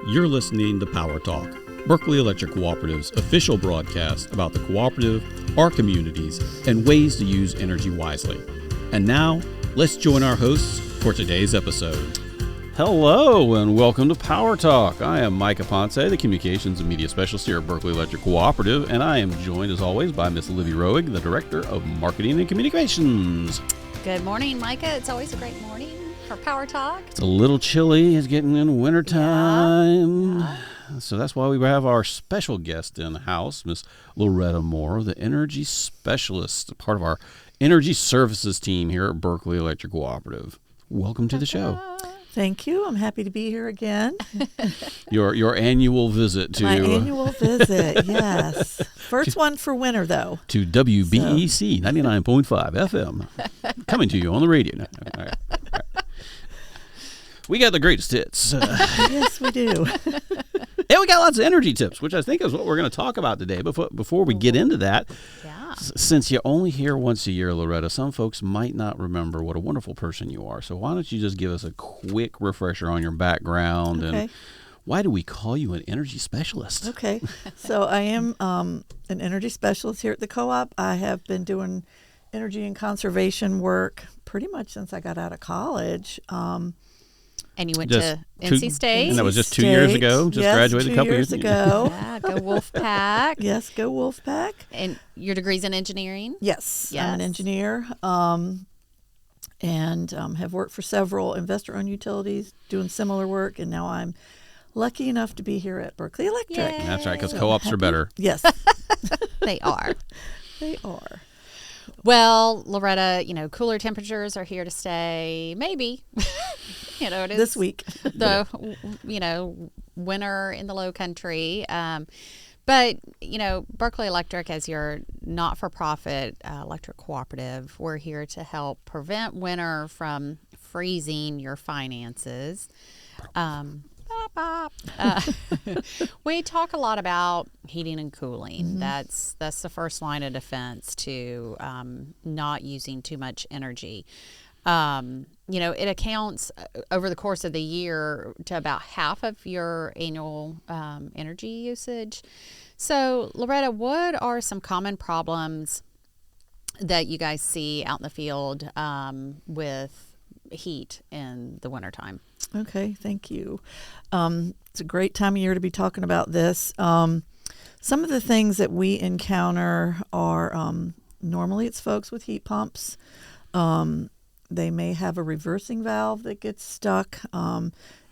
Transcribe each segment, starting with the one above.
You're listening to Power Talk, Berkeley Electric Cooperative's official broadcast about the cooperative, our communities, and ways to use energy wisely. And now, let's join our hosts for today's episode. Hello, and welcome to Power Talk. I am Micah Ponce, the Communications and Media Specialist here at Berkeley Electric Cooperative, and I am joined, as always, by Miss Livy Roig, the Director of Marketing and Communications. Good morning, Micah. It's always a great morning for Power Talk. It's a little chilly. It's getting in wintertime. Yeah. So that's why we have our special guest in the house, Miss Loretta Moore, the Energy Specialist, part of our Energy Services team here at Berkeley Electric Cooperative. Welcome to the show. Thank you. I'm happy to be here again. Your annual visit to... My annual visit, yes. First one for winter, though. To WBEC 99.5 FM. Coming to you on the radio. No, all right. We got the greatest hits. Yes, we do. And we got lots of energy tips, which I think is what we're going to talk about today. Before we get into that, since you're only here once a year, Loretta, some folks might not remember what a wonderful person you are. So why don't you just give us a quick refresher on your background and why do we call you an energy specialist? Okay. So I am an energy specialist here at the co-op. I have been doing energy and conservation work pretty much since I got out of college. And you went to NC State. And that was just 2 years ago? Just graduated a couple years ago. Yeah, go Wolfpack. Yes, go Wolfpack. And your degree's in engineering? Yes. I'm an engineer and have worked for several investor-owned utilities doing similar work. And now I'm lucky enough to be here at Berkeley Electric. Yay. That's right, because co-ops are better. Yes. They are. They are. Well, Loretta, cooler temperatures are here to stay. Maybe. It is this week. The, winter in the low country. But, Berkeley Electric, as your not-for-profit electric cooperative, we're here to help prevent winter from freezing your finances. We talk a lot about heating and cooling. Mm-hmm. That's the first line of defense to not using too much energy. It accounts over the course of the year to about half of your annual energy usage. So, Loretta, what are some common problems that you guys see out in the field with heat in the wintertime? Okay, thank you. It's a great time of year to be talking about this. Some of the things that we encounter are normally it's folks with heat pumps. They may have a reversing valve that gets stuck.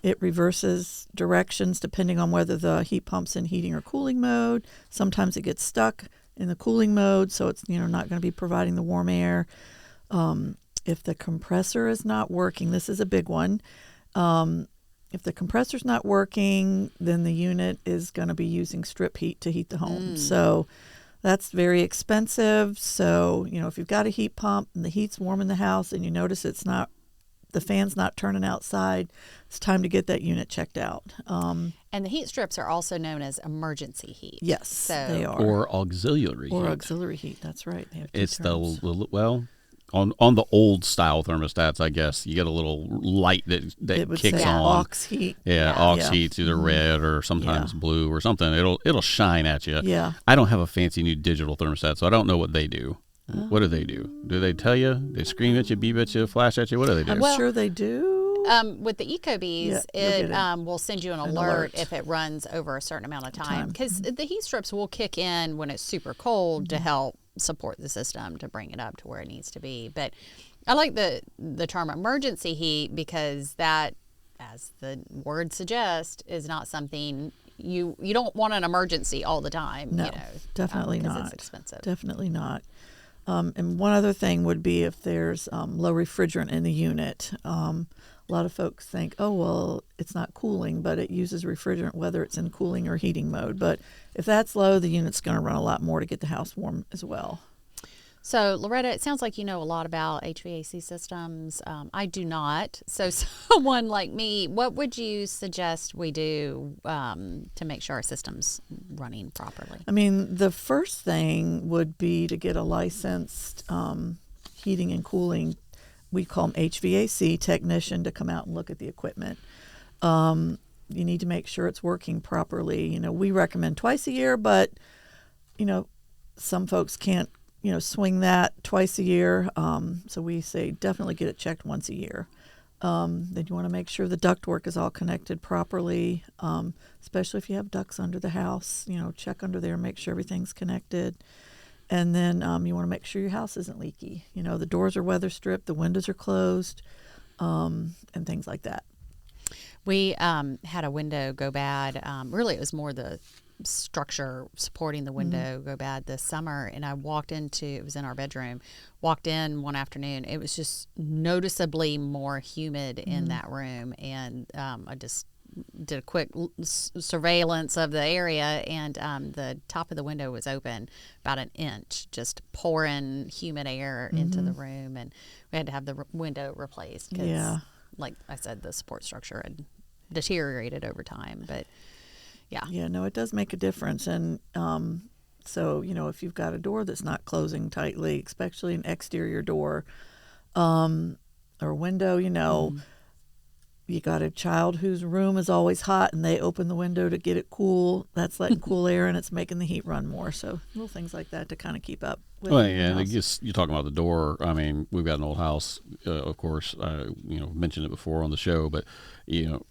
It reverses directions depending on whether the heat pump's in heating or cooling mode. Sometimes it gets stuck in the cooling mode, so it's not going to be providing the warm air. If the compressor is not working, this is a big one. If the compressor's not working, then the unit is going to be using strip heat to heat the home. So that's very expensive. So, if you've got a heat pump and the heat's warm in the house and you notice the fan's not turning outside, it's time to get that unit checked out. And the heat strips are also known as emergency heat. Yes, they are. Or auxiliary heat. Or auxiliary heat, that's right. They have two it's terms. On the old style thermostats, I guess, you get a little light that kicks on. Aux heat. Yeah, aux heat's either red or sometimes blue or something. It'll shine at you. Yeah. I don't have a fancy new digital thermostat, so I don't know what they do. What do they do? Do they tell you? They scream at you, beep at you, flash at you? What do they do? I'm sure they do. With the EcoBees, it will send you an alert if it runs over a certain amount of time. Because the heat strips will kick in when it's super cold to help support the system to bring it up to where it needs to be. But I like the term emergency heat because that, as the word suggests, is not something you don't want an emergency all the time. No, definitely not. It's expensive. Definitely not. And one other thing would be if there's low refrigerant in the unit. A lot of folks think, oh, well, it's not cooling, but it uses refrigerant whether it's in cooling or heating mode. But if that's low, the unit's going to run a lot more to get the house warm as well. So, Loretta, it sounds like you know a lot about HVAC systems. I do not. So someone like me, what would you suggest we do to make sure our system's running properly? I mean, the first thing would be to get a licensed heating and cooling, we call them HVAC technician, to come out and look at the equipment. you need to make sure it's working properly. You know, we recommend twice a year, but, you know, some folks can't, you know, swing that twice a year. So we say definitely get it checked once a year. Then you want to make sure the ductwork is all connected properly, especially if you have ducts under the house. You know, check under there, make sure everything's connected. And then you want to make sure your house isn't leaky. You know, the doors are weather stripped, the windows are closed, and things like that. We had a window go bad. Really, it was more the structure supporting the window go bad this summer, and I walked into, it was in our bedroom, walked in one afternoon, it was just noticeably more humid in that room, and I just did a quick surveillance of the area, and the top of the window was open about an inch, just pouring humid air into the room, and we had to have the window replaced because like I said, the support structure had deteriorated over time. But yeah, no, it does make a difference. And so, you know, if you've got a door that's not closing tightly, especially an exterior door or window, you know, you got a child whose room is always hot and they open the window to get it cool, that's letting cool air and it's making the heat run more. So little things like that to kind of keep up with. Well, yeah, and I guess you're talking about the door. I mean, we've got an old house, of course, you know, mentioned it before on the show, but, you know,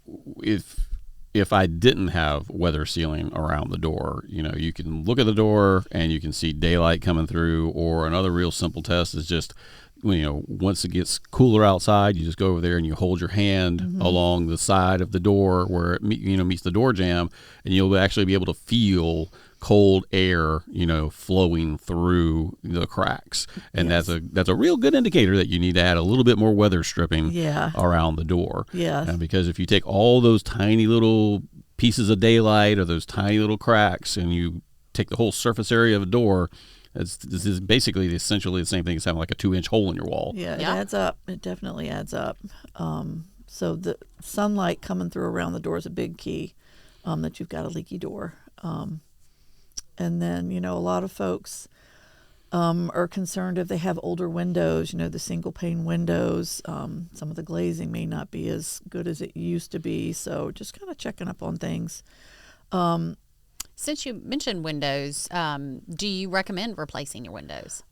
if I didn't have weather sealing around the door, you know, you can look at the door and you can see daylight coming through. Or another real simple test is just, you know, once it gets cooler outside, you just go over there and you hold your hand along the side of the door where it meets the door jamb, and you'll actually be able to feel cold air, you know, flowing through the cracks. And that's a real good indicator that you need to add a little bit more weather stripping around the door. And because if you take all those tiny little pieces of daylight or those tiny little cracks and you take the whole surface area of a door, this is basically essentially the same thing as having like a 2-inch hole in your wall. It adds up. It definitely adds up. So the sunlight coming through around the door is a big key, that you've got a leaky door. And then, you know, a lot of folks are concerned if they have older windows, you know, the single pane windows, some of the glazing may not be as good as it used to be. So just kind of checking up on things. Since you mentioned windows, do you recommend replacing your windows?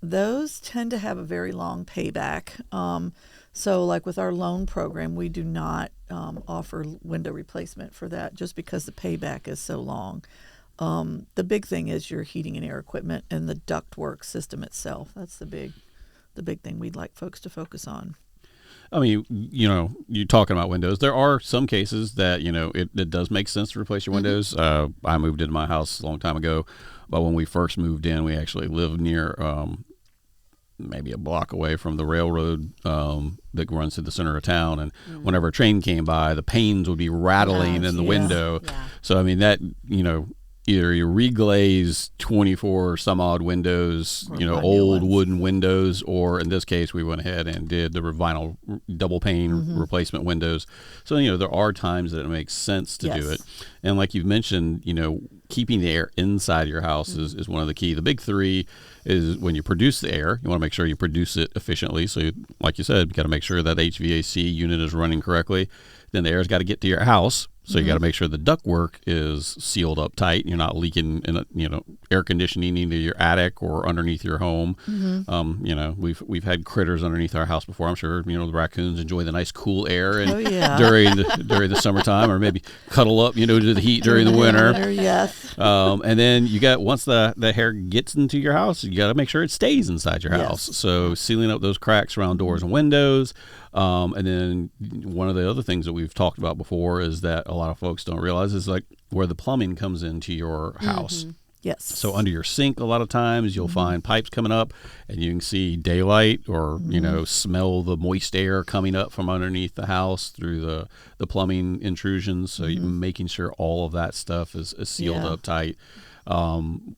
Those tend to have a very long payback. So like with our loan program, we do not offer window replacement for that just because the payback is so long. The big thing is your heating and air equipment and the ductwork system itself. That's the big thing we'd like folks to focus on. I mean, you know, you're talking about windows. There are some cases that, you know, it does make sense to replace your windows. I moved into my house a long time ago, but when we first moved in, we actually lived near maybe a block away from the railroad that runs through the center of town. And whenever a train came by, the panes would be rattling in the window. So, I mean, that, you know, either you reglaze 24 some odd windows, you know, old wooden windows, or in this case, we went ahead and did the vinyl double pane replacement windows. So, you know, there are times that it makes sense to do it. And like you've mentioned, you know, keeping the air inside your house is one of the key. The big three is when you produce the air, you want to make sure you produce it efficiently. So, like you said, you got to make sure that HVAC unit is running correctly. Then the air's got to get to your house. So you got to make sure the ductwork is sealed up tight. You're not leaking, air conditioning into your attic or underneath your home. You know, we've had critters underneath our house before. I'm sure the raccoons enjoy the nice cool air and during the summertime, or maybe cuddle up, to the heat during the winter. And then you got, once the hair gets into your house, you got to make sure it stays inside your house. So sealing up those cracks around doors and windows. And then one of the other things that we've talked about before is that a lot of folks don't realize is like where the plumbing comes into your house. So under your sink, a lot of times you'll find pipes coming up and you can see daylight or, smell the moist air coming up from underneath the house through the plumbing intrusions. So you're making sure all of that stuff is sealed up tight.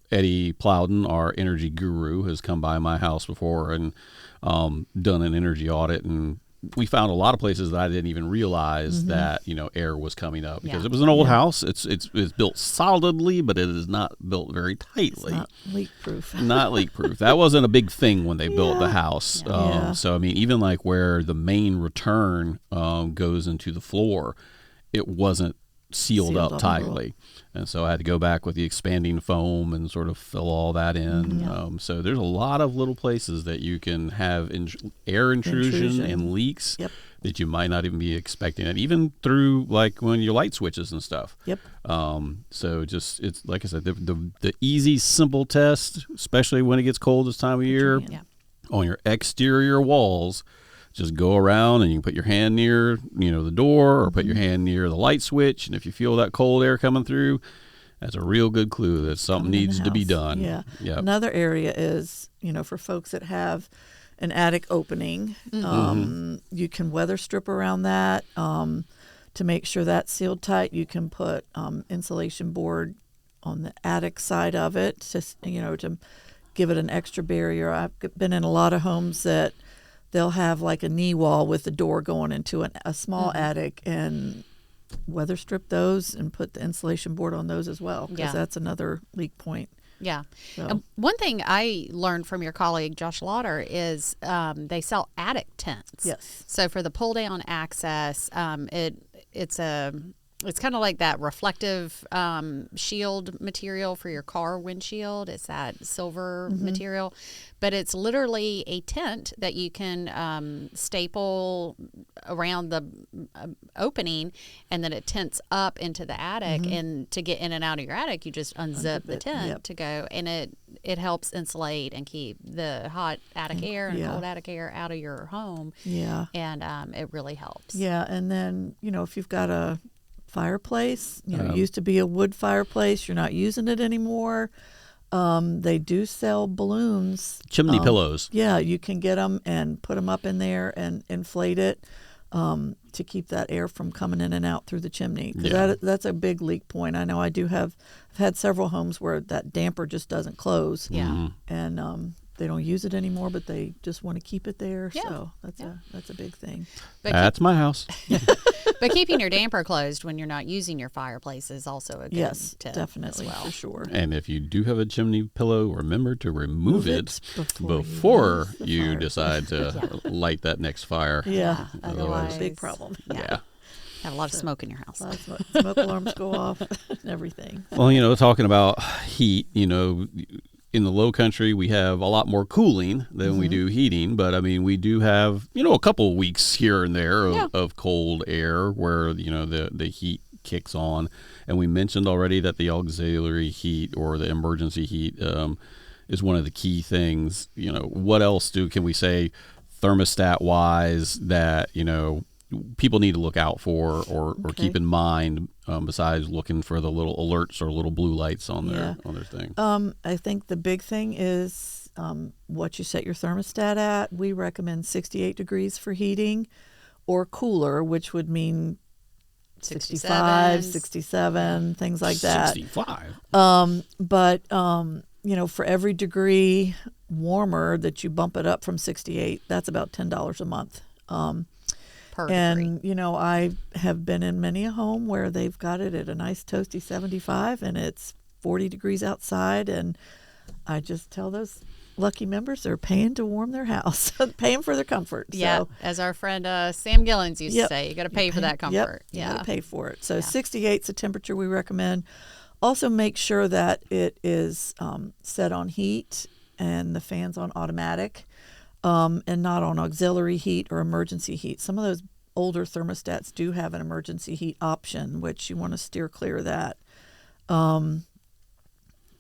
Eddie Plowden, our energy guru, has come by my house before and done an energy audit and we found a lot of places that I didn't even realize that, air was coming up because Yeah. it was an old house. It's built solidly, but it is not built very tightly. Not leak proof. Not leak proof. That wasn't a big thing when they built the house. Yeah. So, I mean, even like where the main return goes into the floor, it wasn't sealed up tightly. And so I had to go back with the expanding foam and sort of fill all that in. So there's a lot of little places that you can have air intrusion and leaks that you might not even be expecting it, even through like when your light switches and stuff. So just, it's like I said, the easy, simple test, especially when it gets cold this time of year, on your exterior walls. Just go around and you can put your hand near, the door or put your hand near the light switch. And if you feel that cold air coming through, that's a real good clue that something needs to be done. Yeah. Another area is, for folks that have an attic opening, you can weather strip around that to make sure that's sealed tight. You can put insulation board on the attic side of it, to give it an extra barrier. I've been in a lot of homes that they'll have like a knee wall with the door going into a small attic, and weather strip those and put the insulation board on those as well, because that's another leak point. Yeah. So. One thing I learned from your colleague, Josh Lauder, is they sell attic tents. Yes. So for the pull down access, it's kind of like that reflective shield material for your car windshield. It's that silver material, but it's literally a tent that you can staple around the opening, and then it tents up into the attic. And to get in and out of your attic, you just unzip the tent to go, and it helps insulate and keep the hot attic air and cold attic air out of your home. Yeah, and it really helps. Yeah, and then if you've got a fireplace, it used to be a wood fireplace, you're not using it anymore, they do sell balloons, chimney pillows. Yeah, you can get them and put them up in there and inflate it to keep that air from coming in and out through the chimney, because that's a big leak point. I know I've had several homes where that damper just doesn't close, and they don't use it anymore, but they just want to keep it there. So that's a big thing. But that's my house. But keeping your damper closed when you're not using your fireplace is also a good tip definitely, as well. for sure. And if you do have a chimney pillow, remember to remove it before you decide to light that next fire. Yeah, otherwise, big problem. Yeah. Have a lot of smoke in your house. Smoke alarms go off and everything. Well, talking about heat, in the low country, we have a lot more cooling than we do heating. But, I mean, we do have, a couple of weeks here and there of cold air where, the heat kicks on. And we mentioned already that the auxiliary heat or the emergency heat is one of the key things. What else can we say thermostat-wise that, people need to look out for or keep in mind besides looking for the little alerts or little blue lights on their thing? I think the big thing is what you set your thermostat at. We recommend 68 degrees for heating or cooler, which would mean 65, 67, things like that. 65. But for every degree warmer that you bump it up from 68, that's about $10 a month. And, I have been in many a home where they've got it at a nice toasty 75 and it's 40 degrees outside. And I just tell those lucky members they're paying to warm their house, paying for their comfort. Yeah, so, as our friend Sam Gillens used to say, you got to pay for that comfort. You got to pay for it. So 68 is the temperature we recommend. Also make sure that it is set on heat and the fan's on automatic. And not on auxiliary heat or emergency heat. Some of those older thermostats do have an emergency heat option, which you want to steer clear of that.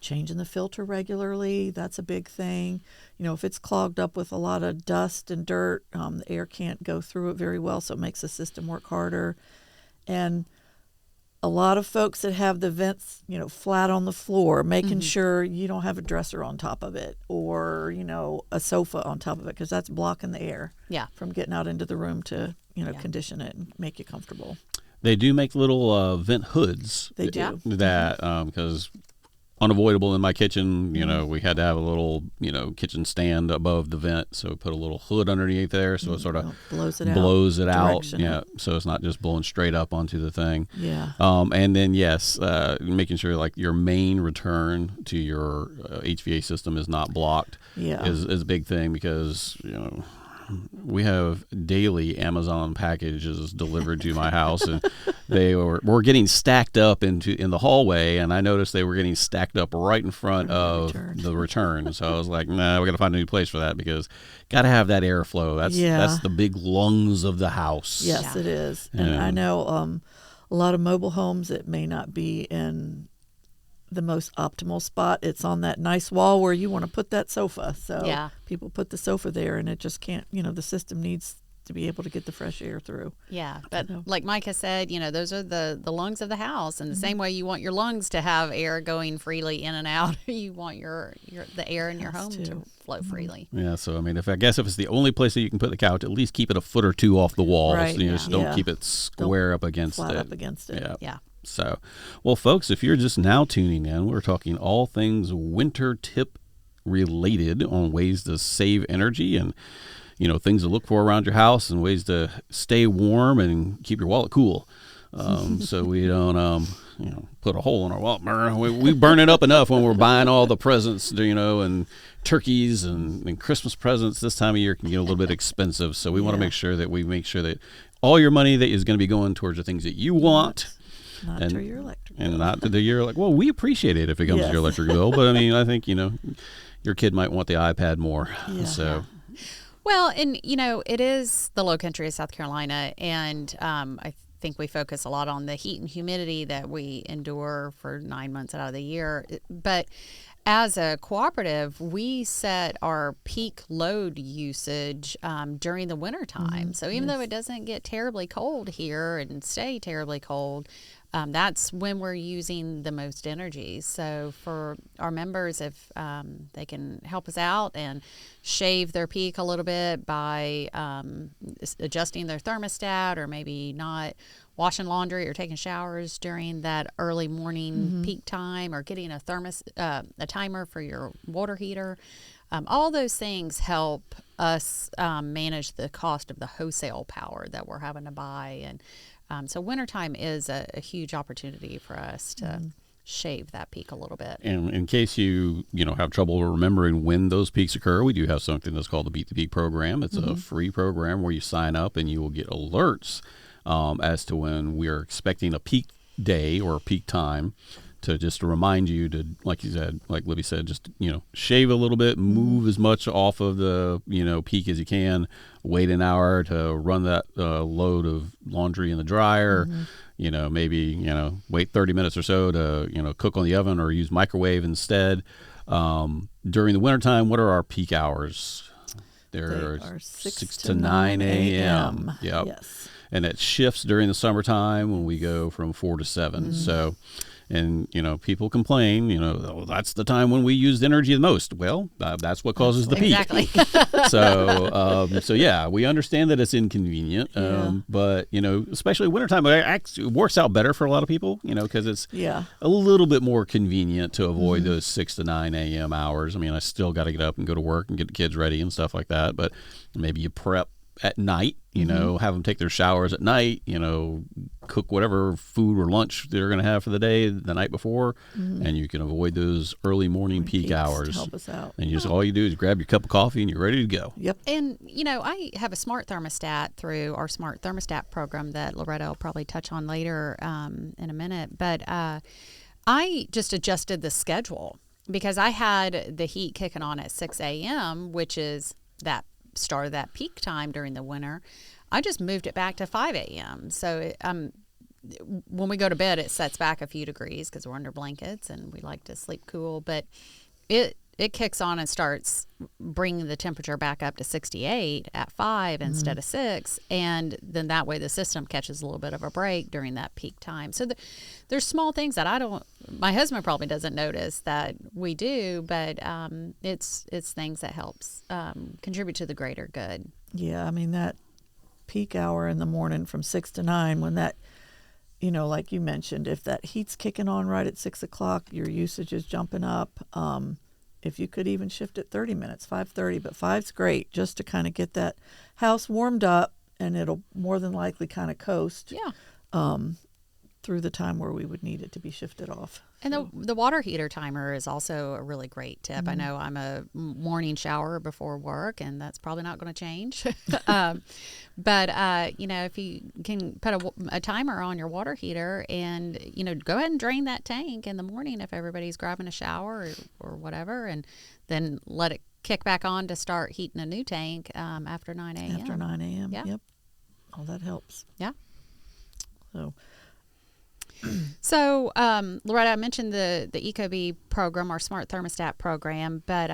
Changing the filter regularly, that's a big thing. If it's clogged up with a lot of dust and dirt, the air can't go through it very well, so it makes the system work harder. And a lot of folks that have the vents, flat on the floor, making sure you don't have a dresser on top of it or, a sofa on top of it, because that's blocking the air from getting out into the room to, condition it and make you comfortable. They do make little vent hoods. They do. That, because unavoidable in my kitchen. You know, we had to have a little, kitchen stand above the vent, so we put a little hood underneath there, so it sort of blows it out. Yeah, so it's not just blowing straight up onto the thing. Yeah. And then yes, making sure like your main return to your HVA system is not blocked. Yeah. is a big thing, because we have daily Amazon packages delivered to my house, and they were getting stacked up in the hallway, and I noticed they were getting stacked up right in front of the return. So I was like, nah, we got to find a new place for that, because got to have that airflow. That's the big lungs of the house. Yes, it is. And I know a lot of mobile homes, it may not be in the most optimal spot. It's on that nice wall where you want to put that sofa. So people put the sofa there, and it just can't, the system needs to be able to get the fresh air through. Yeah, but like Micah said, those are the lungs of the house, and the same way you want your lungs to have air going freely in and out, you want the air in your home to flow freely. Yeah, so I guess if it's the only place that you can put the couch, at least keep it a foot or two off the walls. Right. Just don't keep it square up against flat it. up against it. Yeah. So, well, folks, if you're just now tuning in, we're talking all things winter tip related on ways to save energy and, things to look for around your house and ways to stay warm and keep your wallet cool. So we don't, put a hole in our wallet. We burn it up enough when we're buying all the presents, and turkeys and Christmas presents. This time of year can get a little bit expensive. So we want to make sure that all your money that is going to be going towards the things that you want. Not to your electric bill. And not to well, we appreciate it if it comes to your electric bill. But, I think, your kid might want the iPad more. Yeah. So. Well, and, it is the low country of South Carolina, and I think we focus a lot on the heat and humidity that we endure for 9 months out of the year. But as a cooperative, we set our peak load usage during the winter time. So even though it doesn't get terribly cold here and stay terribly cold, that's when we're using the most energy. So for our members, if they can help us out and shave their peak a little bit by adjusting their thermostat, or maybe not washing laundry or taking showers during that early morning peak time, or getting a timer for your water heater, all those things help us manage the cost of the wholesale power that we're having to buy. And so wintertime is a huge opportunity for us to shave that peak a little bit. And in case you have trouble remembering when those peaks occur, we do have something that's called the Beat the Peak program. It's a free program where you sign up and you will get alerts as to when we're expecting a peak day or a peak time, to just to remind you to, like you said, like Libby said, just, shave a little bit, move as much off of the, peak as you can, wait an hour to run that load of laundry in the dryer, maybe, wait 30 minutes or so to, cook on the oven or use microwave instead. During the wintertime, what are our peak hours? They are 6 to 9 a.m. Yep. Yes. And it shifts during the summertime when we go from 4 to 7. So, and, people complain, oh, that's the time when we use energy the most. Well, that's what causes the peak. Exactly. So yeah, we understand that it's inconvenient, but, especially wintertime, it actually works out better for a lot of people, because it's a little bit more convenient to avoid those 6 to 9 a.m. hours. I still got to get up and go to work and get the kids ready and stuff like that, but maybe you prep at night, have them take their showers at night, cook whatever food or lunch they're going to have for the day the night before, and you can avoid those early morning peak hours. To help us out. And you just all you do is grab your cup of coffee and you're ready to go. Yep. And, I have a smart thermostat through our smart thermostat program that Loretta will probably touch on later in a minute. But I just adjusted the schedule because I had the heat kicking on at 6 a.m., which is that start of that peak time during the winter. I just moved it back to 5 a.m. So when we go to bed, it sets back a few degrees because we're under blankets and we like to sleep cool. But it kicks on and starts bringing the temperature back up to 68 at 5 instead of 6. And then that way the system catches a little bit of a break during that peak time. So there's small things that my husband probably doesn't notice that we do, but it's things that helps contribute to the greater good. Yeah, that peak hour in the morning from 6 to 9, when that, like you mentioned, if that heat's kicking on right at 6 o'clock, your usage is jumping up. If you could even shift it 30 minutes, 5:30, but 5's great just to kind of get that house warmed up, and it'll more than likely kind of coast through the time where we would need it to be shifted off. And the water heater timer is also a really great tip. Mm-hmm. I know I'm a morning shower before work, and that's probably not going to change. But if you can put a timer on your water heater and, go ahead and drain that tank in the morning if everybody's grabbing a shower or whatever, and then let it kick back on to start heating a new tank after 9 a.m. After 9 a.m., Yeah. Yep. All that helps. Yeah. So, Loretta, I mentioned the Ecobee program, our smart thermostat program, but,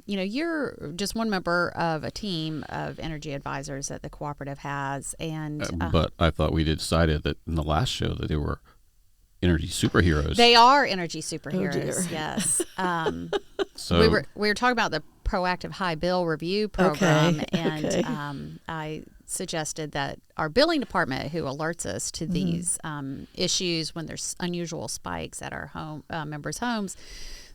you're just one member of a team of energy advisors that the cooperative has. And but I thought we decided that in the last show that they were energy superheroes. They are energy superheroes, dear. yes. So we were talking about the proactive high bill review program, and I suggested that our billing department, who alerts us to these issues when there's unusual spikes at our home members' homes,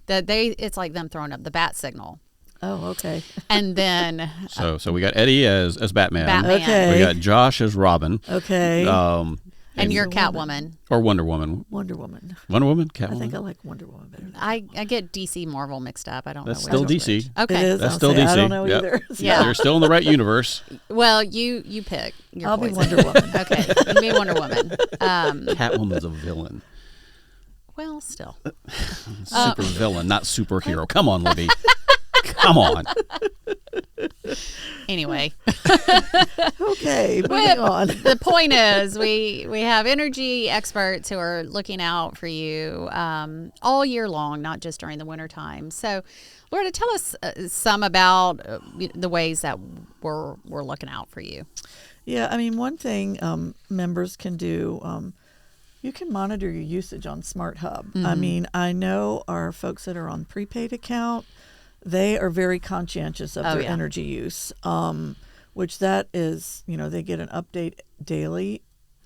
that it's like them throwing up the bat signal. Oh, okay. And then so we got Eddie as Batman. Okay. We got Josh as Robin. Okay. And you're Catwoman. Or Wonder Woman. Wonder Woman. Wonder Woman? Catwoman? I think I like Wonder Woman better. I get DC Marvel mixed up. I don't That's know. still DC. Okay. It is. That's I'll still say, DC. I don't know Yep. either. Yeah. You're still in the right universe. Well, you pick your I'll poison. be Wonder Woman. Okay. You be Wonder Woman. Catwoman's a villain. Well, still. Super villain, not superhero. Come on, Libby. Come on. Anyway. Okay, moving on. The point is, we have energy experts who are looking out for you all year long, not just during the winter time. So, Loretta, tell us some about the ways that we're looking out for you. Yeah, I mean, one thing members can do, you can monitor your usage on Smart Hub. I mean, I know our folks that are on prepaid account, they are very conscientious of their energy use, which that is, they get an update daily.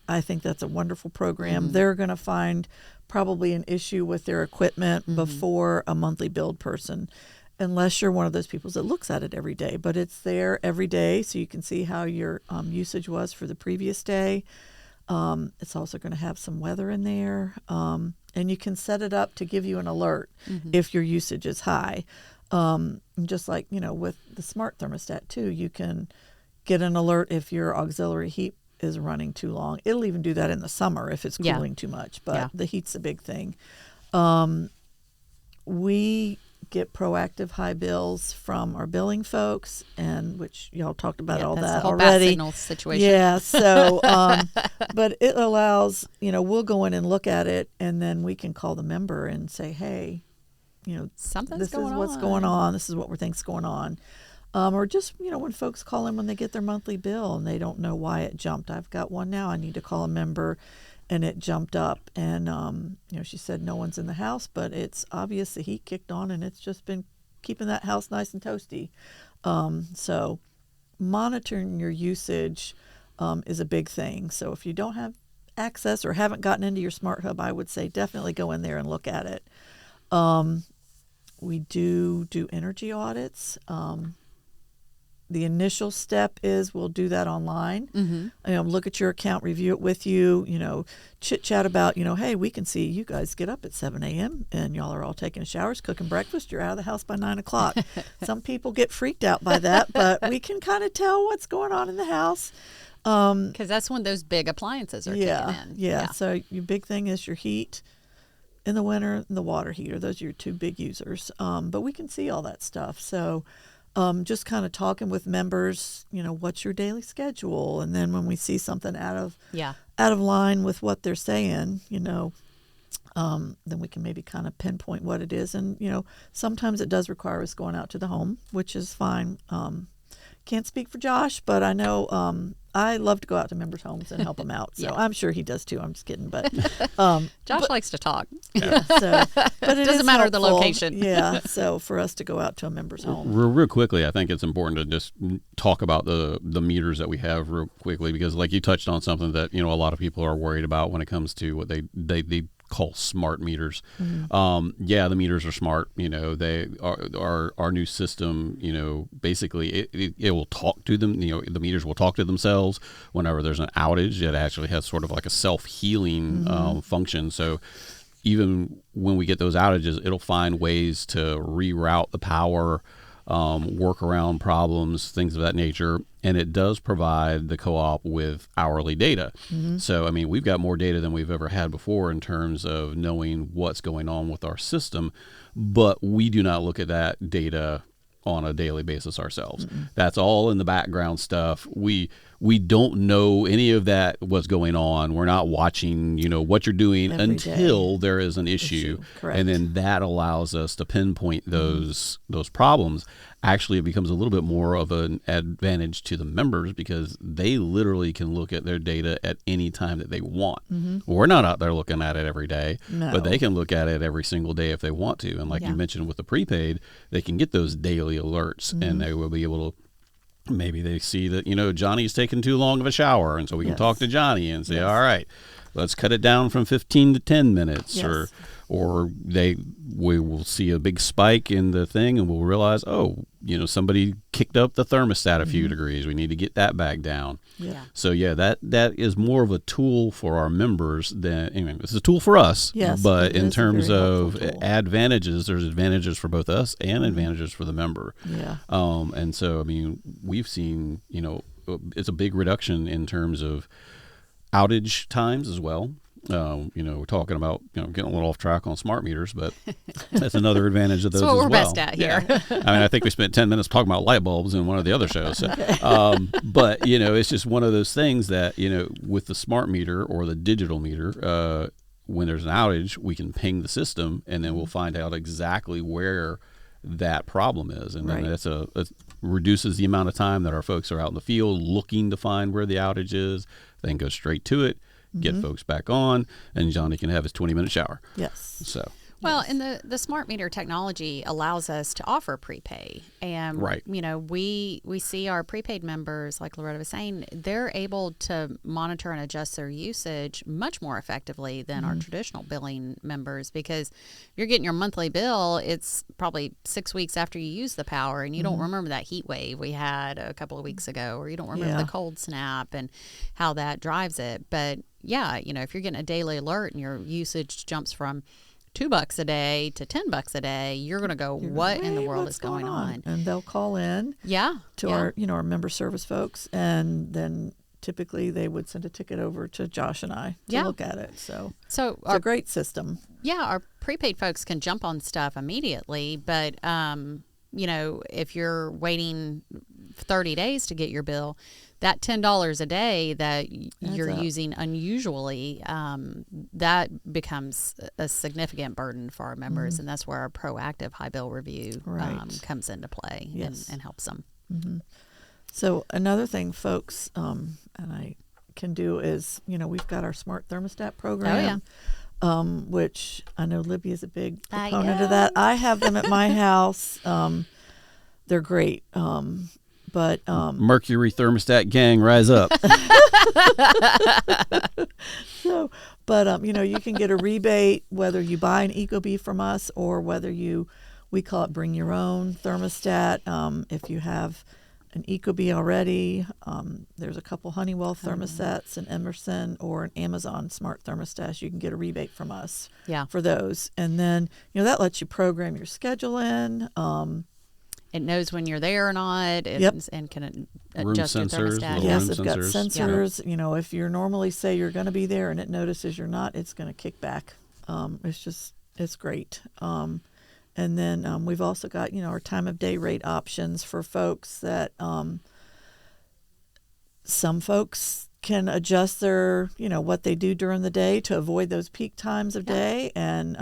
I think that's a wonderful program. They're going to find probably an issue with their equipment before a monthly billed person, unless you're one of those people that looks at it every day. But it's there every day, so you can see how your usage was for the previous day. It's also going to have some weather in there, and you can set it up to give you an alert if your usage is high. Just like, with the smart thermostat too, you can get an alert if your auxiliary heat is running too long. It'll even do that in the summer if it's cooling too much, but the heat's a big thing. We get proactive high bills from our billing folks, and which y'all talked about all that's that the whole already. bat signal situation. Yeah, so but it allows, we'll go in and look at it, and then we can call the member and say, hey, Something's this going is what's on. going on. This is what we think's going on. Or just, when folks call in when they get their monthly bill and they don't know why it jumped. I've got one now. I need to call a member, and it jumped up. And, she said no one's in the house, but it's obvious the heat kicked on, and it's just been keeping that house nice and toasty. So monitoring your usage is a big thing. So if you don't have access or haven't gotten into your Smart Hub, I would say definitely go in there and look at it. We do energy audits. The initial step is we'll do that online. Look at your account, review it with you, chit chat about, hey, we can see you guys get up at 7 a.m. and y'all are all taking showers, cooking breakfast. You're out of the house by 9 o'clock. Some people get freaked out by that, but we can kind of tell what's going on in the house. Because that's when those big appliances are kicking in. Yeah. So your big thing is your heat in the winter and the water heater. Those are your two big users. But we can see all that stuff. So just kind of talking with members, what's your daily schedule? And then when we see something out of line with what they're saying, then we can maybe kind of pinpoint what it is. And, sometimes it does require us going out to the home, which is fine. Can't speak for Josh, but I know I love to go out to members' homes and help them out. So I'm sure he does too. I'm just kidding, but Josh likes to talk. Yeah, so, but it Doesn't is matter the helpful, location. Yeah, so for us to go out to a member's home. Real quickly, I think it's important to just talk about the meters that we have real quickly, because like you touched on something that a lot of people are worried about when it comes to what they call smart meters. The meters are smart. They are our new system. Basically it will talk to them. The meters will talk to themselves whenever there's an outage. It actually has sort of like a self-healing function. So even when we get those outages, it'll find ways to reroute the power, work around problems, things of that nature. And it does provide the co-op with hourly data. So, we've got more data than we've ever had before in terms of knowing what's going on with our system, but we do not look at that data on a daily basis ourselves. That's all in the background stuff. We don't know any of that, what's going on. We're not watching, what you're doing Every until day. there is an issue. Correct. And then that allows us to pinpoint those problems. Actually, it becomes a little bit more of an advantage to the members because they literally can look at their data at any time that they want. We're not out there looking at it every day, but they can look at it every single day if they want to. And like you mentioned with the prepaid, they can get those daily alerts and they will be able to, maybe they see that, Johnny's taking too long of a shower. And so we can talk to Johnny and say, all right, let's cut it down from 15 to 10 minutes or we will see a big spike in the thing and we'll realize, somebody kicked up the thermostat a few degrees. We need to get that back down. Yeah. So that is more of a tool for our members than, this is a tool for us. Yes, but it in is a terms very of helpful tool. advantages, there's advantages for both us and advantages for the member. Yeah. And so, we've seen, it's a big reduction in terms of outage times as well. We're talking about getting a little off track on smart meters, but that's another advantage of those That's what as we're well. best at here. I think we spent 10 minutes talking about light bulbs in one of the other shows. So, but it's just one of those things that with the smart meter or the digital meter, when there's an outage, we can ping the system, and then we'll find out exactly where that problem is, and then it reduces the amount of time that our folks are out in the field looking to find where the outage is. Then go straight to it. Get folks back on, and Johnny can have his 20-minute shower. Yes. So. Well, and the smart meter technology allows us to offer prepay. And, we see our prepaid members, like Loretta was saying, they're able to monitor and adjust their usage much more effectively than our traditional billing members, because if you're getting your monthly bill, it's probably 6 weeks after you use the power, and you don't remember that heat wave we had a couple of weeks ago, or you don't remember the cold snap and how that drives it. But, if you're getting a daily alert and your usage jumps from $2 a day to $10 a day, you're going to go, what in the world is going on? And they'll call in to our, our member service folks, and then typically they would send a ticket over to Josh and I to look at it. So it's a great system. Yeah, our prepaid folks can jump on stuff immediately, but if you're waiting 30 days to get your bill, that $10 a day that you're using unusually, that becomes a significant burden for our members, and that's where our proactive high bill review comes into play and helps them. So another thing, folks, and I can do is, we've got our smart thermostat program. Which I know Libby is a big proponent of that. I have them at my house. They're great. But Mercury thermostat gang, rise up. So, but you can get a rebate whether you buy an Ecobee from us or whether we call it bring your own thermostat. If you have an Ecobee already, there's a couple Honeywell thermostats, an Emerson or an Amazon smart thermostat. You can get a rebate from us for those, and then that lets you program your schedule in. It knows when you're there or not, and can adjust your thermostat. Yes, it's got sensors. If you're normally say you're going to be there and it notices you're not, it's going to kick back. It's great. And then we've also got, our time of day rate options for folks that some folks can adjust their, what they do during the day to avoid those peak times of day. And,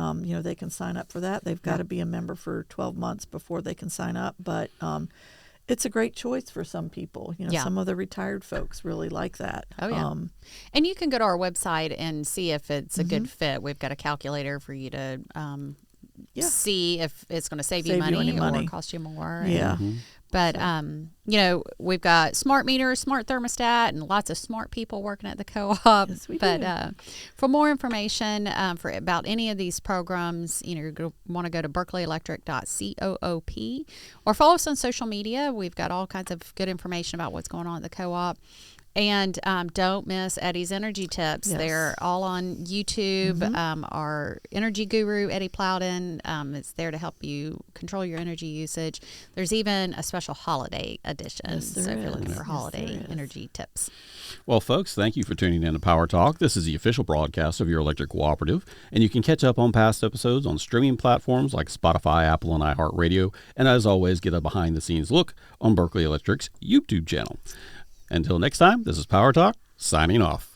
they can sign up for that. They've got to be a member for 12 months before they can sign up. But it's a great choice for some people. You know, Yeah. some of the retired folks really like that. Oh, yeah. And you can go to our website and see if it's a good fit. We've got a calculator for you to see if it's going to save you Save you any money. or cost you more. Yeah. But, you know, we've got smart meters, smart thermostat, and lots of smart people working at the co-op. Yes, we but do. For more information about any of these programs, you know, you're going to want to go to berkeleyelectric.coop or follow us on social media. We've got all kinds of good information about what's going on at the co-op. And don't miss Eddie's energy tips. Yes. They're all on YouTube. Our energy guru, Eddie Plowden, is there to help you control your energy usage. There's even a special holiday edition. Yes, there so if you're is. looking for Yes, holiday there is. energy tips. Well, folks, thank you for tuning in to Power Talk. This is the official broadcast of your electric cooperative, and you can catch up on past episodes on streaming platforms like Spotify, Apple, and iHeartRadio. And as always, get a behind-the-scenes look on Berkeley Electric's YouTube channel. Until next time, this is Power Talk, signing off.